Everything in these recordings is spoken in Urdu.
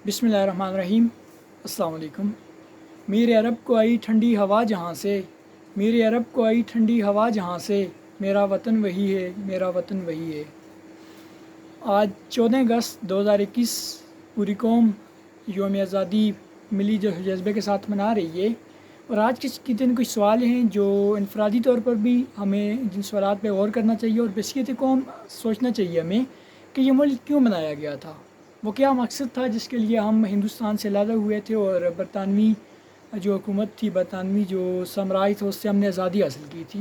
بسم اللہ الرحمن الرحیم۔ السلام علیکم۔ میرے عرب کو آئی ٹھنڈی ہوا جہاں سے، میرے عرب کو آئی ٹھنڈی ہوا جہاں سے، میرا وطن وہی ہے، میرا وطن وہی ہے۔ آج 14 اگست 2021 پوری قوم یوم آزادی ملی جذبے کے ساتھ منا رہی ہے، اور آج کے دن کچھ سوال ہیں جو انفرادی طور پر بھی ہمیں جن سوالات پہ غور کرنا چاہیے، اور بحیثیت قوم سوچنا چاہیے ہمیں کہ یہ ملک کیوں بنایا گیا تھا، وہ کیا مقصد تھا جس کے لیے ہم ہندوستان سے علیحدہ ہوئے تھے، اور برطانوی جو حکومت تھی، برطانوی جو سامراج تھا، اس سے ہم نے آزادی حاصل کی تھی۔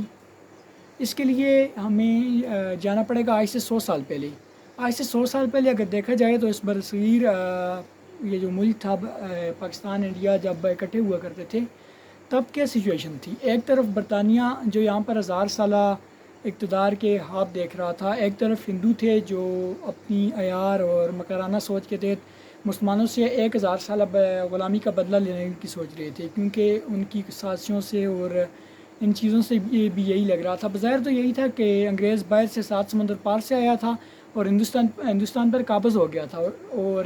اس کے لیے ہمیں جانا پڑے گا آج سے 100 سال پہلے۔ آج سے 100 سال پہلے اگر دیکھا جائے تو اس برصغیر یہ جو ملک تھا پاکستان انڈیا جب اکٹھے ہوا کرتے تھے، تب کیا سچویشن تھی؟ ایک طرف برطانیہ جو یہاں پر 1000 سالہ اقتدار کے ہاتھ دیکھ رہا تھا، ایک طرف ہندو تھے جو اپنی عیار اور مکرانہ سوچ کے تحت مسلمانوں سے 1000 سالہ غلامی کا بدلہ لینے کی سوچ رہے تھے، کیونکہ ان کی سازشوں سے اور ان چیزوں سے بھی یہی لگ رہا تھا۔ بظاہر تو یہی تھا کہ انگریز باہر سے 7 سمندر پار سے آیا تھا اور ہندوستان پر قابض ہو گیا تھا، اور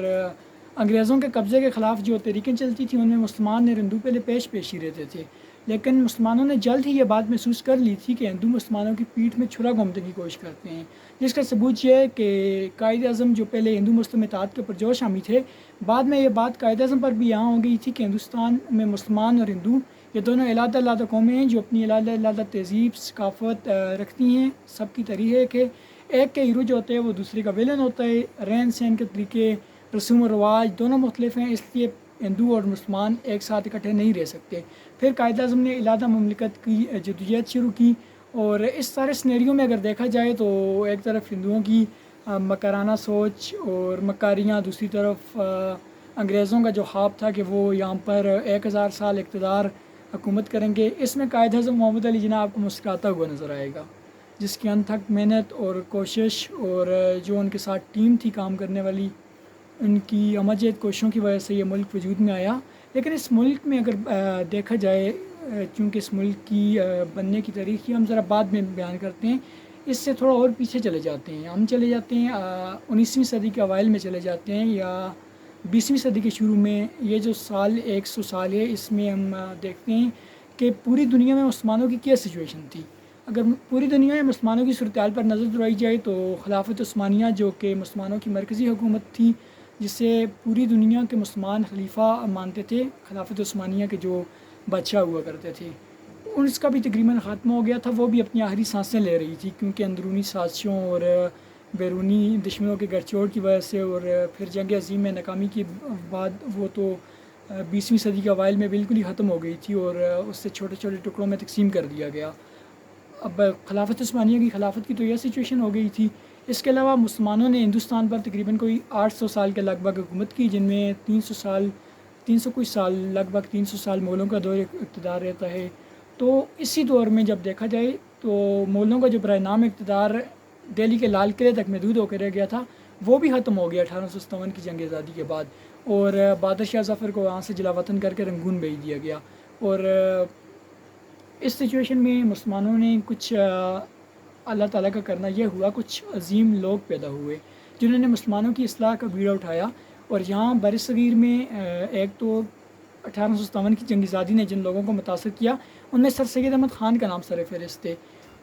انگریزوں کے قبضے کے خلاف جو تحریکیں چلتی تھیں ان میں مسلمان اور ہندو پہلے پیش ہی رہتے تھے، لیکن مسلمانوں نے جلد ہی یہ بات محسوس کر لی تھی کہ ہندو مسلمانوں کی پیٹھ میں چھرا گھونپنے کی کوشش کرتے ہیں، جس کا ثبوت یہ ہے کہ قائد اعظم جو پہلے ہندو مسلم اتحاد کے پرجوش حامی تھے، بعد میں یہ بات قائد اعظم پر بھی یہاں ہو گئی تھی کہ ہندوستان میں مسلمان اور ہندو یہ دونوں علیحدہ قومیں ہیں جو اپنی علیحدہ تہذیب ثقافت رکھتی ہیں، سب کی تحریک ہے، ایک کے ہیرو جو ہوتے ہیں وہ دوسرے کا ویلن ہوتا ہے، رہن سہن کے طریقے رسوم و رواج دونوں مختلف ہیں، اس لیے ہندو اور مسلمان ایک ساتھ اکٹھے نہیں رہ سکتے۔ پھر قائد اعظم نے علیحدہ مملکت کی جدوجہد شروع کی، اور اس سارے سنیریو میں اگر دیکھا جائے تو ایک طرف ہندوؤں کی مکرانہ سوچ اور مکاریاں، دوسری طرف انگریزوں کا جو خواب تھا کہ وہ یہاں پر 1000 سال اقتدار حکومت کریں گے، اس میں قائد اعظم محمد علی جناح آپ کو مسکراتا ہوا نظر آئے گا، جس کی انتھک محنت اور کوشش اور جو ان کے ساتھ ٹیم تھی کام کرنے والی، ان کی امجد کوششوں کی وجہ سے یہ ملک وجود میں آیا۔ لیکن اس ملک میں اگر دیکھا جائے، چونکہ اس ملک کی بننے کی تاریخ ہم ذرا بعد میں بیان کرتے ہیں، اس سے تھوڑا اور پیچھے چلے جاتے ہیں، ہم چلے جاتے ہیں 19ویں صدی کے اوائل میں چلے جاتے ہیں، یا 20ویں صدی کے شروع میں۔ یہ جو سال 100 سال ہے، اس میں ہم دیکھتے ہیں کہ پوری دنیا میں مسلمانوں کی کیا سچویشن تھی۔ اگر پوری دنیا میں مسلمانوں کی صورتحال پر نظر دوڑائی جائے تو خلافت عثمانیہ جو کہ مسلمانوں کی مرکزی حکومت تھی، جسے پوری دنیا کے مسلمان خلیفہ مانتے تھے، خلافت عثمانیہ کے جو بادشاہ ہوا کرتے تھے، اس کا بھی تقریباً خاتمہ ہو گیا تھا۔ وہ بھی اپنی آخری سانسیں لے رہی تھی، کیونکہ اندرونی سازشوں اور بیرونی دشمنوں کے گھرچوڑ کی وجہ سے، اور پھر جنگ عظیم میں ناکامی کے بعد وہ تو 20ویں صدی کے اوائل میں بالکل ہی ختم ہو گئی تھی، اور اس سے چھوٹے چھوٹے ٹکڑوں میں تقسیم کر دیا گیا۔ اب خلافت عثمانیہ کی خلافت کی تو یہ سچویشن ہو گئی تھی۔ اس کے علاوہ مسلمانوں نے ہندوستان پر تقریباً کوئی 800 سال کے لگ بھگ حکومت کی، جن میں 300 کچھ سال، لگ بھگ 300 سال مغلوں کا دور اقتدار رہتا ہے۔ تو اسی دور میں جب دیکھا جائے تو مغلوں کا جو برائے نام اقتدار دہلی کے لال قلعے تک محدود ہو کے رہ گیا تھا، وہ بھی ختم ہو گیا 1857 کی جنگ آزادی کے بعد، اور بہادر شاہ ظفر کو وہاں سے جلا وطن کر کے رنگون بھیج دیا گیا۔ اور اس سچویشن میں مسلمانوں نے کچھ اللہ تعالیٰ کا کرنا یہ ہوا، کچھ عظیم لوگ پیدا ہوئے جنہوں نے مسلمانوں کی اصلاح کا بیڑا اٹھایا، اور یہاں بر صغیر میں ایک تو 1857 کی جنگ آزادی نے جن لوگوں کو متاثر کیا، ان میں سر سید احمد خان کا نام سر فہرست ہے۔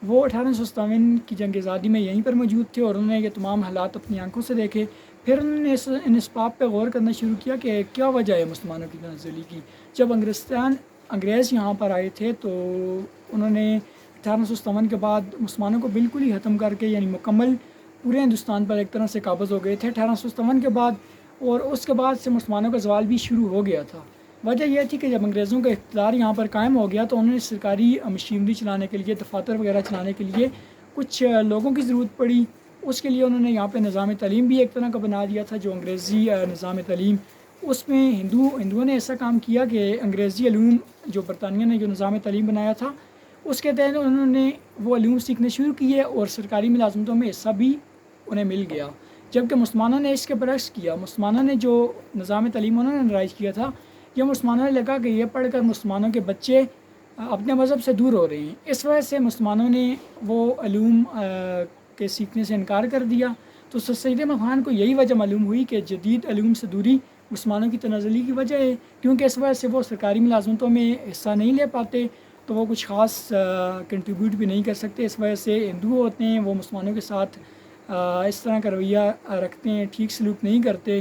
وہ 1857 کی جنگ آزادی میں یہیں پر موجود تھے، اور انہوں نے یہ تمام حالات اپنی آنکھوں سے دیکھے۔ پھر انہوں نے ان اسباب پہ غور کرنا شروع کیا کہ کیا وجہ ہے مسلمانوں کی تنزلی کی۔ جب انگریز یہاں پر آئے تھے تو انہوں نے 1857 کے بعد مسلمانوں کو بالکل ہی ختم کر کے، یعنی مکمل پورے ہندوستان پر ایک طرح سے قابض ہو گئے تھے 1857 کے بعد، اور اس کے بعد سے مسلمانوں کا زوال بھی شروع ہو گیا تھا۔ وجہ یہ تھی کہ جب انگریزوں کا اقتدار یہاں پر قائم ہو گیا تو انہوں نے سرکاری مشینری چلانے کے لیے، دفاتر وغیرہ چلانے کے لیے کچھ لوگوں کی ضرورت پڑی۔ اس کے لیے انہوں نے یہاں پہ نظام تعلیم بھی ایک طرح کا بنا دیا تھا، جو انگریزی نظام تعلیم، اس میں ہندوؤں نے ایسا کام کیا کہ انگریزی علوم جو برطانیہ نے جو نظام تعلیم بنایا تھا، اس کے تحت انہوں نے وہ علوم سیکھنے شروع کیے، اور سرکاری ملازمتوں میں حصہ بھی انہیں مل گیا۔ جبکہ مسلمانوں نے اس کے برعکس کیا، مسلمانوں نے جو نظام تعلیم انہوں نے رائج کیا تھا، یہ مسلمانوں نے لگا کہ یہ پڑھ کر مسلمانوں کے بچے اپنے مذہب سے دور ہو رہے ہیں، اس وجہ سے مسلمانوں نے وہ علوم کے سیکھنے سے انکار کر دیا۔ تو سر سید احمد خان کو یہی وجہ معلوم ہوئی کہ جدید علوم سے دوری مسلمانوں کی تنزلی کی وجہ ہے، کیونکہ اس وجہ سے وہ سرکاری ملازمتوں میں حصہ نہیں لے پاتے، تو وہ کچھ خاص کنٹریبیوٹ بھی نہیں کر سکتے. اس وجہ سے ہندو ہوتے ہیں وہ مسلمانوں کے ساتھ اس طرح کا رویہ رکھتے ہیں، ٹھیک سلوک نہیں کرتے.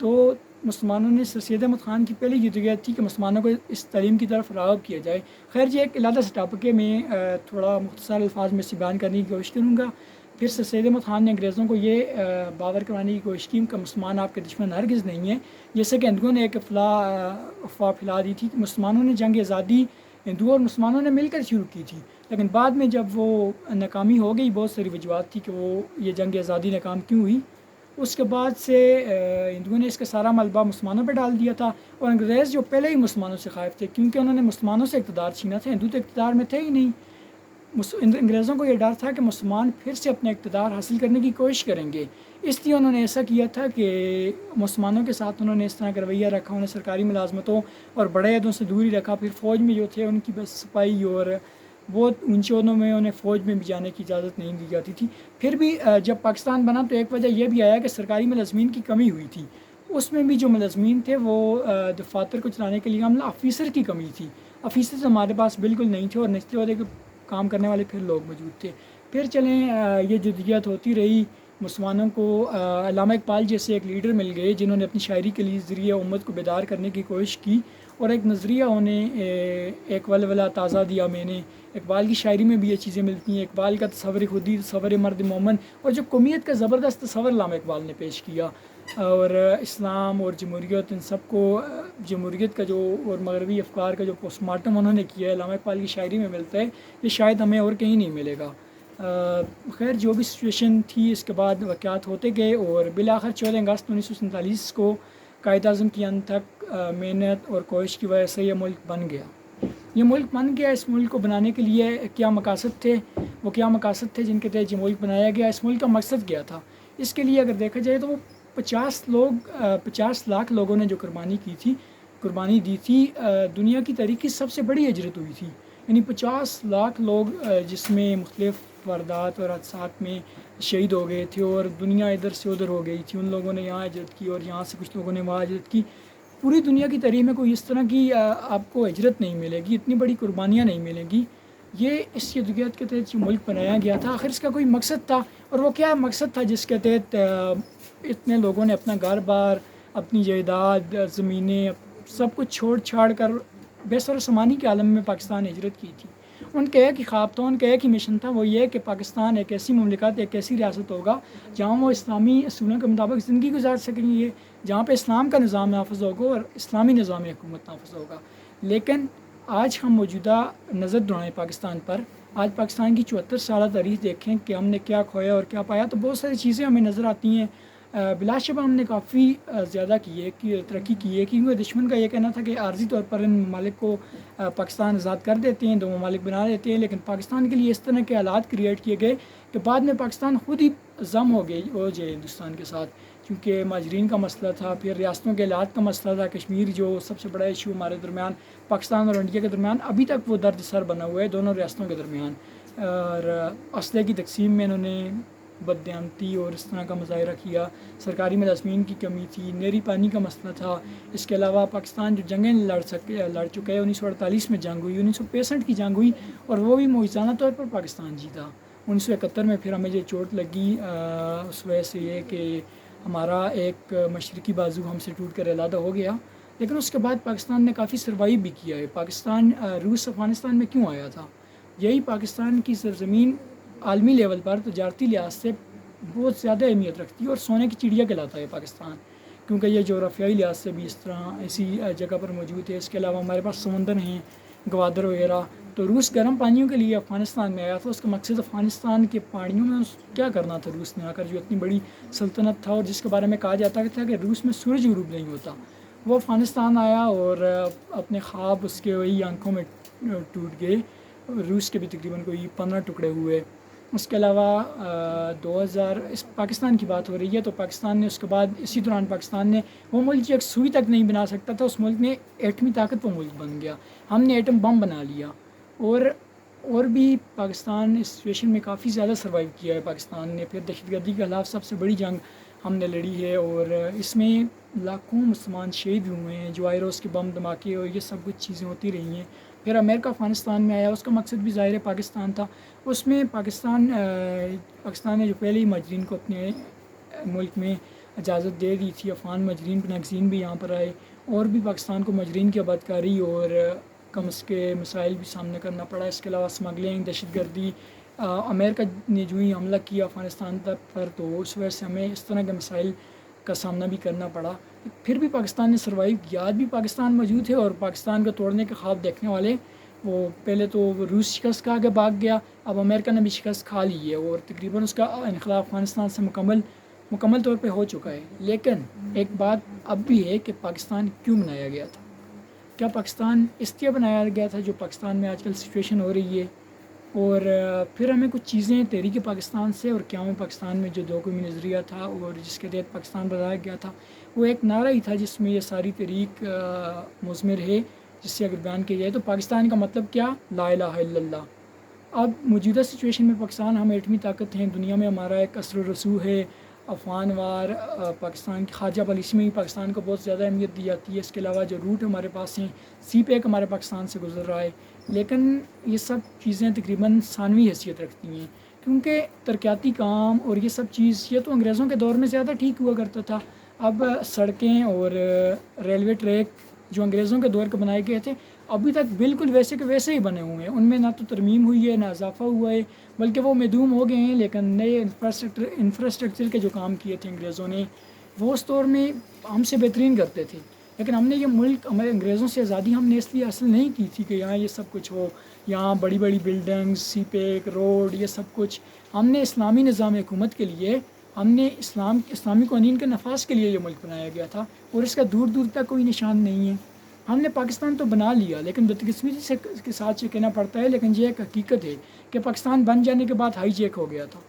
تو مسلمانوں نے سر سید احمد خان کی پہلی جدوجہد تھی کہ مسلمانوں کو اس تعلیم کی طرف راغب کیا جائے. خیر جی، ایک علیحدہ سے ٹاپک ہے، میں تھوڑا مختصر الفاظ میں سے بیان کرنے کی کوشش کروں گا. پھر سر سید احمد خان نے انگریزوں کو یہ باور کروانے کی کوشش کی کہ مسلمان آپ کے دشمن ہرگز نہیں ہیں. جیسے کہ ہندوؤں نے ایک افواہ پھیلا دی تھی کہ مسلمانوں نے جنگ آزادی ہندوؤں اور مسلمانوں نے مل کر شروع کی تھی، لیکن بعد میں جب وہ ناکامی ہو گئی، بہت ساری وجوہات تھی کہ وہ یہ جنگ آزادی ناکام کیوں ہوئی. اس کے بعد سے ہندوؤں نے اس کا سارا ملبہ مسلمانوں پہ ڈال دیا تھا، اور انگریز جو پہلے ہی مسلمانوں سے خائف تھے کیونکہ انہوں نے مسلمانوں سے اقتدار چھینا تھا، ہندو تو اقتدار میں تھے ہی نہیں. انگریزوں کو یہ ڈر تھا کہ مسلمان پھر سے اپنا اقتدار حاصل کرنے کی کوشش کریں گے، اس لیے انہوں نے ایسا کیا تھا کہ مسلمانوں کے ساتھ انہوں نے اس طرح کا رویہ رکھا، انہیں سرکاری ملازمتوں اور بڑے عہدوں سے دوری رکھا. پھر فوج میں جو تھے ان کی بس سپاہی اور بہت اونچے عہدوں میں انہیں فوج میں بھی جانے کی اجازت نہیں دی جاتی تھی. پھر بھی جب پاکستان بنا تو ایک وجہ یہ بھی آیا کہ سرکاری ملازمین کی کمی ہوئی تھی. اس میں بھی جو ملازمین تھے وہ دفاتر کو چلانے کے لیے عملہ آفیسر کی کمی تھی. آفیسر ہمارے پاس بالکل نہیں تھے اور نچلے عہدے کے کام کرنے والے پھر لوگ موجود تھے. پھر چلیں یہ جدوجہد ہوتی رہی. مسلمانوں کو علامہ اقبال جیسے ایک لیڈر مل گئے جنہوں نے اپنی شاعری کے لیے ذریعہ امت کو بیدار کرنے کی کوشش کی، اور ایک نظریہ انہیں ایک ولولہ تازہ دیا میں نے. اقبال کی شاعری میں بھی یہ چیزیں ملتی ہیں. اقبال کا تصور خودی، تصور مرد مومن، اور جو قومیت کا زبردست تصور علامہ اقبال نے پیش کیا، اور اسلام اور جمہوریت ان سب کو، جمہوریت کا جو اور مغربی افکار کا جو پوسٹ مارٹم انہوں نے کیا ہے علامہ اقبال کی شاعری میں ملتا ہے، یہ شاید ہمیں اور کہیں نہیں ملے گا. خیر جو بھی سچویشن تھی، اس کے بعد واقعات ہوتے گئے اور بالآخر 14 اگست 1947 کو قائد اعظم کی انت تک محنت اور کوشش کی وجہ سے یہ ملک بن گیا. یہ ملک بن گیا. اس ملک کو بنانے کے لیے کیا مقاصد تھے، وہ کیا مقاصد تھے جن کے تحت یہ ملک بنایا گیا. اس ملک کا مقصد کیا تھا؟ اس کے لیے اگر دیکھا جائے تو وہ 50 لاکھ لوگوں نے جو قربانی دی تھی. دنیا کی تاریخ کی سب سے بڑی ہجرت ہوئی تھی، یعنی 50 لاکھ لوگ جس میں مختلف واردات اور حادثات میں شہید ہو گئے تھے، اور دنیا ادھر سے ادھر ہو گئی تھی. ان لوگوں نے یہاں ہجرت کی اور یہاں سے کچھ لوگوں نے وہاں ہجرت کی. پوری دنیا کی تاریخ میں کوئی اس طرح کی آپ کو ہجرت نہیں ملے گی، اتنی بڑی قربانیاں نہیں ملیں گی. یہ اس جدوجہد کے تحت جو ملک بنایا گیا تھا، آخر اس کا کوئی مقصد تھا. اور وہ کیا مقصد تھا جس کے تحت اتنے لوگوں نے اپنا گھر بار، اپنی جائیداد، زمینیں، سب کچھ چھوڑ چھاڑ کر بے سر و سامانی کے عالم میں پاکستان ہجرت کی تھی؟ ان کا ایک ہی خواب تھا، ان کا ایک ہی مشن تھا، وہ یہ کہ پاکستان ایک ایسی مملکت، ایک ایسی ریاست ہوگا جہاں وہ اسلامی اصولوں کے مطابق زندگی گزار سکیں گے، جہاں پہ اسلام کا نظام نافذ ہوگا اور اسلامی نظام حکومت نافذ ہوگا. لیکن آج ہم موجودہ نظر دوڑائیں پاکستان پر، آج پاکستان کی 74 سالہ تاریخ دیکھیں کہ ہم نے کیا کھویا اور کیا پایا، تو بہت ساری چیزیں ہمیں نظر آتی ہیں. بلا شبہ ہم نے کافی زیادہ ترقی کی ہے، کیونکہ دشمن کا یہ کہنا تھا کہ عارضی طور پر ان ممالک کو پاکستان آزاد کر دیتے ہیں، 2 ممالک بنا دیتے ہیں، لیکن پاکستان کے لیے اس طرح کے حالات کریٹ کیے گئے کہ بعد میں پاکستان خود ہی ضم ہو جائے ہندوستان کے ساتھ، کیونکہ مہاجرین کا مسئلہ تھا، پھر ریاستوں کے حالات کا مسئلہ تھا. کشمیر جو سب سے بڑا ایشو ہمارے درمیان، پاکستان اور انڈیا کے درمیان ابھی تک وہ درد سر بنا ہوا ہے دونوں ریاستوں کے درمیان. اور اسلحے کی تقسیم میں انہوں نے بددیانتی اور اس طرح کا مظاہرہ کیا. سرکاری ملازمین کی کمی تھی، نہری پانی کا مسئلہ تھا. اس کے علاوہ پاکستان جو جنگیں لڑ چکا ہے، 1948 میں جنگ ہوئی، 1965 کی جنگ ہوئی، اور وہ بھی معجزانہ طور پر پاکستان جیتا. 1971 میں پھر ہمیں یہ چوٹ لگی اس وجہ سے یہ کہ ہمارا ایک مشرقی بازو ہم سے ٹوٹ کر علیحدہ ہو گیا. لیکن اس کے بعد پاکستان نے کافی سروائیو بھی کیا ہے. پاکستان روس افغانستان میں کیوں آیا تھا؟ یہی پاکستان کی سرزمین عالمی لیول پر تجارتی لحاظ سے بہت زیادہ اہمیت رکھتی ہے اور سونے کی چڑیا کہلاتا ہے پاکستان، کیونکہ یہ جغرافیائی لحاظ سے بھی اس طرح ایسی جگہ پر موجود ہے. اس کے علاوہ ہمارے پاس سمندر ہیں، گوادر وغیرہ. تو روس گرم پانیوں کے لیے افغانستان میں آیا تھا. اس کا مقصد افغانستان کے پانیوں میں کیا کرنا تھا روس نے آ کر، جو اتنی بڑی سلطنت تھا اور جس کے بارے میں کہا جاتا تھا کہ روس میں سورج غروب نہیں ہوتا. وہ افغانستان آیا اور اپنے خواب اس کے وہی آنکھوں میں ٹوٹ گئے. روس کے بھی تقریباً کوئی 15 ٹکڑے ہوئے. اس کے علاوہ 2000 پاکستان کی بات ہو رہی ہے تو پاکستان نے اس کے بعد اسی دوران پاکستان نے وہ ملک جو ایک سوئی تک نہیں بنا سکتا تھا، اس ملک نے ایٹمی طاقت پر ملک بن گیا. ہم نے ایٹم بم بنا لیا. اور بھی پاکستان اس سچویشن میں کافی زیادہ سروائیو کیا ہے پاکستان نے. پھر دہشت گردی کے خلاف سب سے بڑی جنگ ہم نے لڑی ہے، اور اس میں لاکھوں مسلمان شہید بھی ہوئے ہیں، جوائے روز کے بم دھماکے اور یہ سب کچھ چیزیں ہوتی رہی ہیں۔ پھر امریکہ افغانستان میں آیا، اس کا مقصد بھی ظاہر پاکستان تھا۔ اس میں پاکستان نے جو پہلے ہی ماجرین کو اپنے ملک میں اجازت دے دی تھی، افغان ماجرین ناگزین بھی یہاں پر آئے، اور بھی پاکستان کو ماجرین کی بدکاری اور کم از کے مسائل بھی سامنا کرنا پڑا۔ اس کے علاوہ اسمگلنگ، دہشت گردی، امریکہ نے جو ہی حملہ کیا افغانستان پر، تو اس وجہ سے ہمیں اس طرح کے مسائل کا سامنا بھی کرنا پڑا۔ پھر بھی پاکستان نے سروائیو کیا، آج بھی پاکستان موجود ہے، اور پاکستان کو توڑنے کے خواب دیکھنے والے وہ پہلے تو روس شکست کھا کے بھاگ گیا، اب امریکہ نے بھی شکست کھا لی ہے، اور تقریباً اس کا انخلا افغانستان سے مکمل طور پہ ہو چکا ہے۔ لیکن ایک بات اب بھی ہے کہ پاکستان کیوں بنایا گیا تھا؟ کیا پاکستان اس لیے بنایا گیا تھا جو پاکستان میں آج کل سچویشن ہو رہی ہے؟ اور پھر ہمیں کچھ چیزیں تحریک پاکستان سے اور قیام پاکستان میں جو دو قومی نظریہ تھا اور جس کے تحت پاکستان بنایا گیا تھا، وہ ایک نعرہ ہی تھا جس میں یہ ساری تحریک مضمر ہے، جس سے اگر بیان کیا جائے تو پاکستان کا مطلب کیا؟ لا الہ الا اللہ۔ اب موجودہ سچویشن میں پاکستان ہم ایٹمی طاقت ہیں، دنیا میں ہمارا ایک اثر و رسوخ ہے، افغان وار پاکستان کی خارجہ پالیسی میں بھی پاکستان کو بہت زیادہ اہمیت دی جاتی ہے۔ اس کے علاوہ جو روٹ ہمارے پاس ہیں، سی پیک ہمارے پاکستان سے گزر رہا ہے، لیکن یہ سب چیزیں تقریباً ثانوی حیثیت رکھتی ہیں، کیونکہ ترقیاتی کام اور یہ سب چیز یہ تو انگریزوں کے دور میں زیادہ ٹھیک ہوا کرتا تھا۔ اب سڑکیں اور ریلوے ٹریک جو انگریزوں کے دور کے بنائے گئے تھے، ابھی تک بالکل ویسے کے ویسے ہی بنے ہوئے ہیں، ان میں نہ تو ترمیم ہوئی ہے، نہ اضافہ ہوا ہے، بلکہ وہ معدوم ہو گئے ہیں۔ لیکن نئے انفراسٹرکچر کے جو کام کیے تھے انگریزوں نے، وہ اس دور میں ہم سے بہترین کرتے تھے، لیکن ہم نے یہ ملک ہمارے انگریزوں سے آزادی ہم نے اس لیے حاصل نہیں کی تھی کہ یہاں یہ سب کچھ ہو، یہاں بڑی بڑی بلڈنگز، سی پیک، روڈ، یہ سب کچھ ہم نے اسلامی نظام حکومت کے لیے، ہم نے اسلامی قوانین کے نفاذ کے لیے یہ ملک بنایا گیا تھا، اور اس کا دور دور تک کوئی نشان نہیں ہے۔ ہم نے پاکستان تو بنا لیا، لیکن بدقسمتی سے کے ساتھ یہ کہنا پڑتا ہے، لیکن یہ ایک حقیقت ہے کہ پاکستان بن جانے کے بعد ہائی جیک ہو گیا تھا۔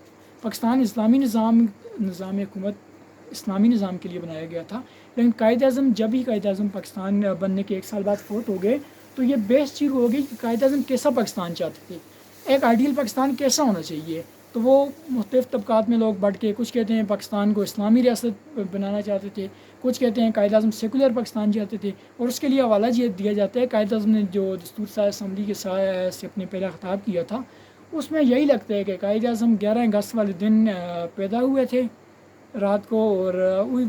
پاکستان اسلامی نظام حکومت اسلامی نظام کے لیے بنایا گیا تھا، لیکن قائد اعظم جب ہی قائد اعظم پاکستان بننے کے 1 سال بعد فوت ہو گئے، تو یہ بحث شروع ہو گئی کہ قائد اعظم کیسا پاکستان چاہتے تھے، ایک آئیڈیل پاکستان کیسا ہونا چاہیے۔ تو وہ مختلف طبقات میں لوگ بٹ کے کچھ کہتے ہیں پاکستان کو اسلامی ریاست بنانا چاہتے تھے، کچھ کہتے ہیں قائد اعظم سیکولر پاکستان چاہتے تھے، اور اس کے لیے حوالہ دیا جاتا ہے قائد اعظم نے جو دستور ساز اسمبلی کے سے اپنے پہلا خطاب کیا تھا، اس میں یہی لگتا ہے کہ قائد اعظم 11 اگست والے دن پیدا ہوئے تھے رات کو، اور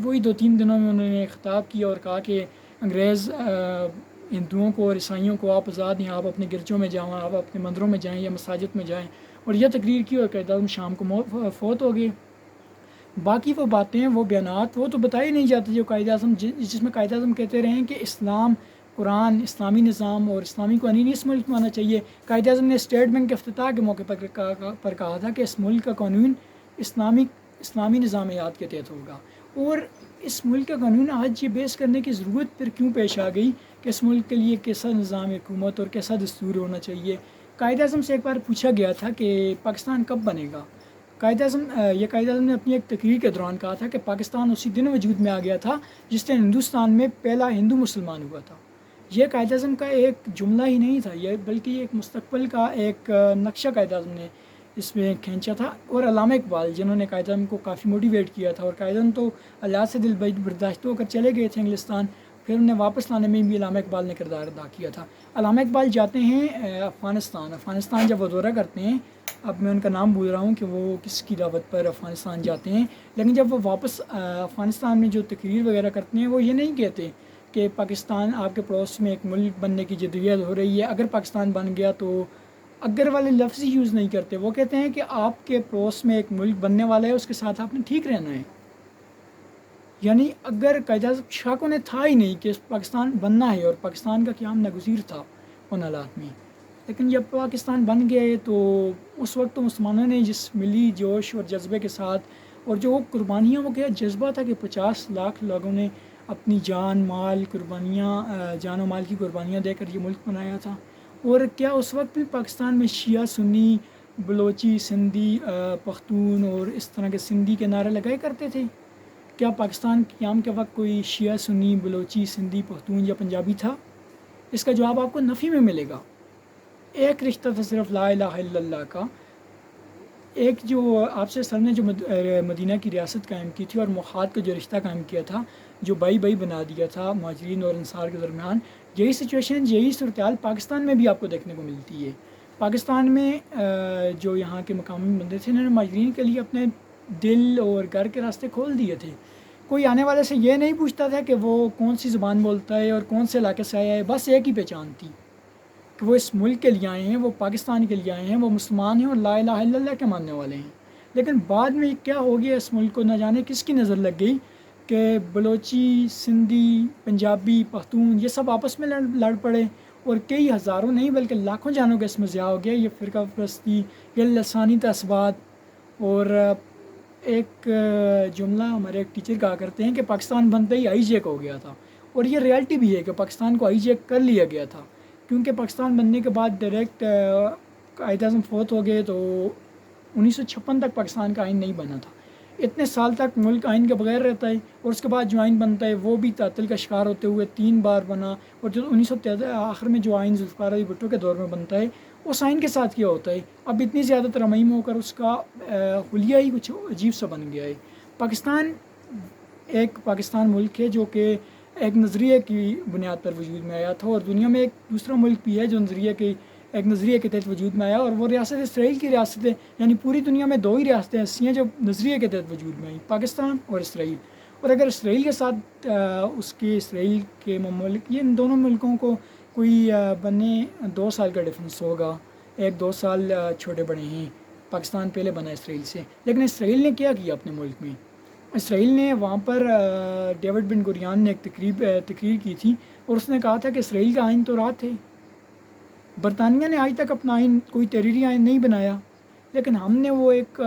وہی 2-3 دنوں میں انہوں نے خطاب کیا اور کہا کہ انگریز ہندوؤں کو اور عیسائیوں کو آپ آزاد ہیں، آپ اپنے گرجوں میں جائیں، آپ اپنے مندروں میں جائیں یا مساجد میں جائیں، اور یہ تقریر کی اور قائد اعظم شام کو فوت ہو گئے۔ باقی وہ باتیں، وہ بیانات، وہ تو بتائی نہیں جاتے جو قائد اعظم جس میں قائد اعظم کہتے رہے ہیں کہ اسلام، قرآن، اسلامی نظام اور اسلامی قوانین اس ملک میں آنا چاہیے۔ قائد اعظم نے اسٹیٹ بینک کے افتتاح کے موقع پر کہا تھا کہ اس ملک کا قانون اسلامی نظامیات کے تحت ہوگا، اور اس ملک کا قانون آج یہ بحث کرنے کی ضرورت پھر کیوں پیش آ گئی کہ اس ملک کے لیے کیسا نظام حکومت اور کیسا دستور ہونا چاہیے۔ قائد اعظم سے ایک بار پوچھا گیا تھا کہ پاکستان کب بنے گا۔ قائد اعظم نے اپنی ایک تقریر کے دوران کہا تھا کہ پاکستان اسی دن وجود میں آ گیا تھا جس دن ہندوستان میں پہلا ہندو مسلمان ہوا تھا۔ یہ قائد اعظم کا ایک جملہ ہی نہیں تھا، یہ بلکہ یہ ایک مستقبل کا ایک نقشہ قائد اعظم نے اس میں کھینچا تھا۔ اور علامہ اقبال جنہوں نے قائد اعظم کو کافی موٹیویٹ کیا تھا، اور قائد اعظم تو اللہ سے دل برداشت ہو کر چلے گئے تھے انگلستان، پھر انہیں واپس لانے میں بھی علامہ اقبال نے کردار ادا کیا تھا۔ علامہ اقبال جاتے ہیں افغانستان جب وہ دورہ کرتے ہیں، اب میں ان کا نام بھول رہا ہوں کہ وہ کس کی دعوت پر افغانستان جاتے ہیں، لیکن جب وہ واپس افغانستان میں جو تقریر وغیرہ کرتے ہیں، وہ یہ نہیں کہتے کہ پاکستان آپ کے پڑوس میں ایک ملک بننے کی جدوجہد ہو رہی ہے، اگر پاکستان بن گیا تو اگر والے لفظ ہی یوز نہیں کرتے، وہ کہتے ہیں کہ آپ کے پڑوس میں ایک ملک بننے والا ہے، اس کے ساتھ آپ نے ٹھیک رہنا ہے۔ یعنی اگر قائد اعظم شاہ کو نے تھا ہی نہیں کہ پاکستان بننا ہے، اور پاکستان کا قیام ناگزیر تھا ان حالات میں، لیکن جب پاکستان بن گئے تو اس وقت تو مسلمانوں نے جس ملی جوش اور جذبے کے ساتھ، اور جو قربانیاں، وہ کیا جذبہ تھا کہ 50 لاکھ لوگوں نے اپنی جان و مال کی قربانیاں دے کر یہ ملک بنایا تھا۔ اور کیا اس وقت بھی پاکستان میں شیعہ، سنی، بلوچی، سندھی، پختون اور اس طرح کے سندھی کے نعرے لگائے کرتے تھے؟ کیا پاکستان کے قیام کے وقت کوئی شیعہ، سنی، بلوچی، سندھی، پختون یا پنجابی تھا؟ اس کا جواب آپ کو نفی میں ملے گا۔ ایک رشتہ تھا صرف لا الہ الا اللہ کا، ایک جو آپ سے سر نے جو مدینہ کی ریاست قائم کی تھی اور موحد کا جو رشتہ قائم کیا تھا، جو بائی بائی بنا دیا تھا مہاجرین اور انصار کے درمیان، یہی سچویشن، یہی صورتحال پاکستان میں بھی آپ کو دیکھنے کو ملتی ہے۔ پاکستان میں جو یہاں کے مقامی بندے تھے، انہوں نے مہاجرین کے لیے اپنے دل اور گھر کے راستے کھول دیے تھے۔ کوئی آنے والے سے یہ نہیں پوچھتا تھا کہ وہ کون سی زبان بولتا ہے اور کون سے علاقے سے آیا ہے، بس ایک ہی پہچان تھی کہ وہ اس ملک کے لیے آئے ہیں، وہ پاکستان کے لیے آئے ہیں، وہ مسلمان ہیں اور لا الہ الا اللہ کے ماننے والے ہیں۔ لیکن بعد میں کیا ہو گیا، اس ملک کو نہ جانے کس کی نظر لگ گئی کہ بلوچی، سندھی، پنجابی، پختون یہ سب آپس میں لڑ پڑے، اور کئی ہزاروں نہیں بلکہ لاکھوں جانوں کا اس میں ضیاع ہو گیا۔ یہ فرقہ پرستی، یہ لسانی تعصبات، اور ایک جملہ ہمارے ایک ٹیچر کہا کرتے ہیں کہ پاکستان بنتے ہی آئی جیک ہو گیا تھا، اور یہ ریالٹی بھی ہے کہ پاکستان کو آئی جیک کر لیا گیا تھا، کیونکہ پاکستان بننے کے بعد ڈائریکٹ قائد اعظم فوت ہو گئے تو 1956 تک پاکستان کا آئین نہیں بنا تھا۔ اتنے سال تک ملک آئین کے بغیر رہتا ہے، اور اس کے بعد جو آئین بنتا ہے وہ بھی تعطل کا شکار ہوتے ہوئے 3 بار بنا، اور جو 1973 آخر میں جو آئین ذوالفقار علی بھٹو کے دور میں بنتا ہے، اس آئین کے ساتھ کیا ہوتا ہے، اب اتنی زیادہ ترمیم ہو کر اس کا حلیہ ہی کچھ عجیب سا بن گیا ہے۔ پاکستان ایک پاکستان ملک ہے جو کہ ایک نظریے کی بنیاد پر وجود میں آیا تھا، اور دنیا میں ایک دوسرا ملک بھی ہے جو ایک نظریے کے تحت وجود میں آیا، اور وہ ریاست اسرائیل کی ریاست ہے۔ یعنی پوری دنیا میں 2 ہی ریاستیں ایسی ہیں جو نظریے کے تحت وجود میں آئیں، پاکستان اور اسرائیل۔ اور اگر اسرائیل کے ساتھ اسرائیل کے ممالک، یہ ان دونوں ملکوں کو کوئی بنے 2 سال کا ڈفرینس ہوگا، 1-2 سال چھوٹے بڑے ہیں۔ پاکستان پہلے بنا اسرائیل سے، لیکن اسرائیل نے کیا اپنے ملک میں؟ اسرائیل نے وہاں پر ڈیوڈ بن گوریان نے ایک تقریر کی تھی، اور اس نے کہا تھا کہ اسرائیل کا آئین تو رات ہے۔ برطانیہ نے آج تک اپنا آئین کوئی تحریری آئین نہیں بنایا، لیکن ہم نے وہ ایک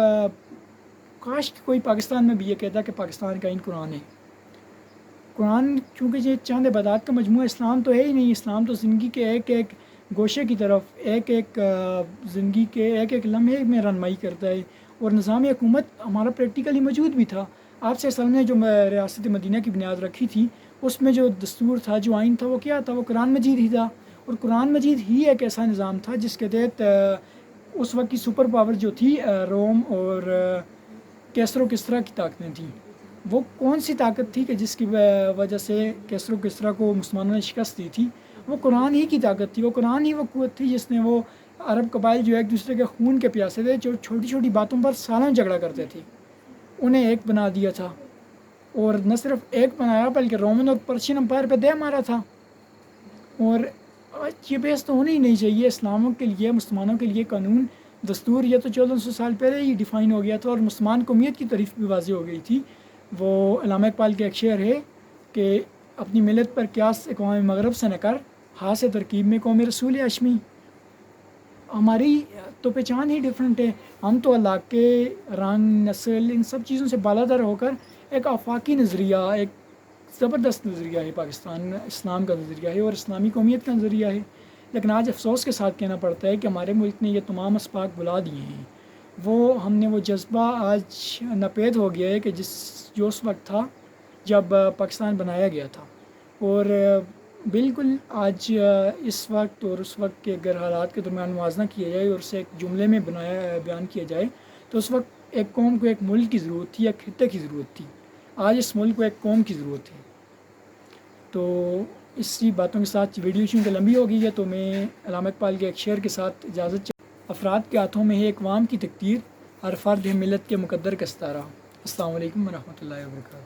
کاش کہ کوئی پاکستان میں بھی یہ کہتا کہ پاکستان کا آئین قرآن ہے۔ قرآن چونکہ یہ چاند بدعات کا مجموعہ، اسلام تو ہے ہی نہیں۔ اسلام تو زندگی کے ایک ایک گوشے کی طرف، ایک زندگی کے ایک لمحے میں رہنمائی کرتا ہے، اور نظام حکومت ہمارا پریکٹیکلی موجود بھی تھا۔ آپ سے اصل نے جو ریاست مدینہ کی بنیاد رکھی تھی، اس میں جو دستور تھا، جو آئین تھا، وہ کیا تھا؟ وہ قرآن مجید ہی تھا، اور قرآن مجید ہی ایک ایسا نظام تھا جس کے تحت اس وقت کی سپر پاور جو تھی روم اور کیسر و کسریٰ کی طاقتیں تھیں۔ وہ کون سی طاقت تھی کہ جس کی وجہ سے کیسر و کسریٰ کو مسلمانوں نے شکست دی تھی؟ وہ قرآن ہی کی طاقت تھی، وہ قرآن ہی وہ قوت تھی جس نے وہ عرب قبائل جو ایک دوسرے کے خون کے پیاسے تھے، جو چھوٹی چھوٹی باتوں پر سالوں جھگڑا کرتے تھے، انہیں ایک بنا دیا تھا، اور نہ صرف ایک بنایا بلکہ رومن اور پرشین امپائر پہ دے مارا تھا۔ اور یہ بحث تو ہونی ہی نہیں چاہیے۔ اسلاموں کے لیے، مسلمانوں کے لیے قانون، دستور یہ تو 1400 سال پہلے ہی ڈیفائن ہو گیا تھا، اور مسلمان قومیت کی تعریف بھی واضح ہو گئی تھی۔ وہ علامہ اقبال کے ایک شعر ہے کہ اپنی ملت پر قیاس اقوام مغرب سے نہ کر، ہاتھ سے ترکیب میں قوم رسول ہاشمی۔ ہماری تو پہچان ہی ڈیفرنٹ ہے۔ ہم تو علاقے، رنگ، نسل، ان سب چیزوں سے بالاتر ہو کر ایک آفاقی نظریہ، ایک زبردست نظریہ ہے پاکستان اسلام کا نظریہ ہے اور اسلامی قومیت کا نظریہ ہے۔ لیکن آج افسوس کے ساتھ کہنا پڑتا ہے کہ ہمارے ملک نے یہ تمام اسباق بلا دیے ہیں۔ ہم نے وہ جذبہ آج ناپید ہو گیا ہے کہ جو اس وقت تھا جب پاکستان بنایا گیا تھا، اور بالکل آج اس وقت اور اس وقت کے اگر حالات کے درمیان موازنہ کیا جائے اور اسے ایک جملے میں بیان کیا جائے تو اس وقت ایک قوم کو ایک ملک کی ضرورت تھی، ایک خطے کی ضرورت تھی۔ آج اس ملک کو ایک قوم کی ضرورت ہے۔ تو اسی باتوں کے ساتھ ویڈیو چونکہ لمبی ہو گئی ہے تو میں علامہ اقبال کے ایک شعر کے ساتھ اجازت افراد کے ہاتھوں میں ہے اقوام کی تقدیر، ہر فرد ہے ملت کے مقدر کا ستارہ۔ السلام علیکم ورحمۃ اللہ وبرکاتہ۔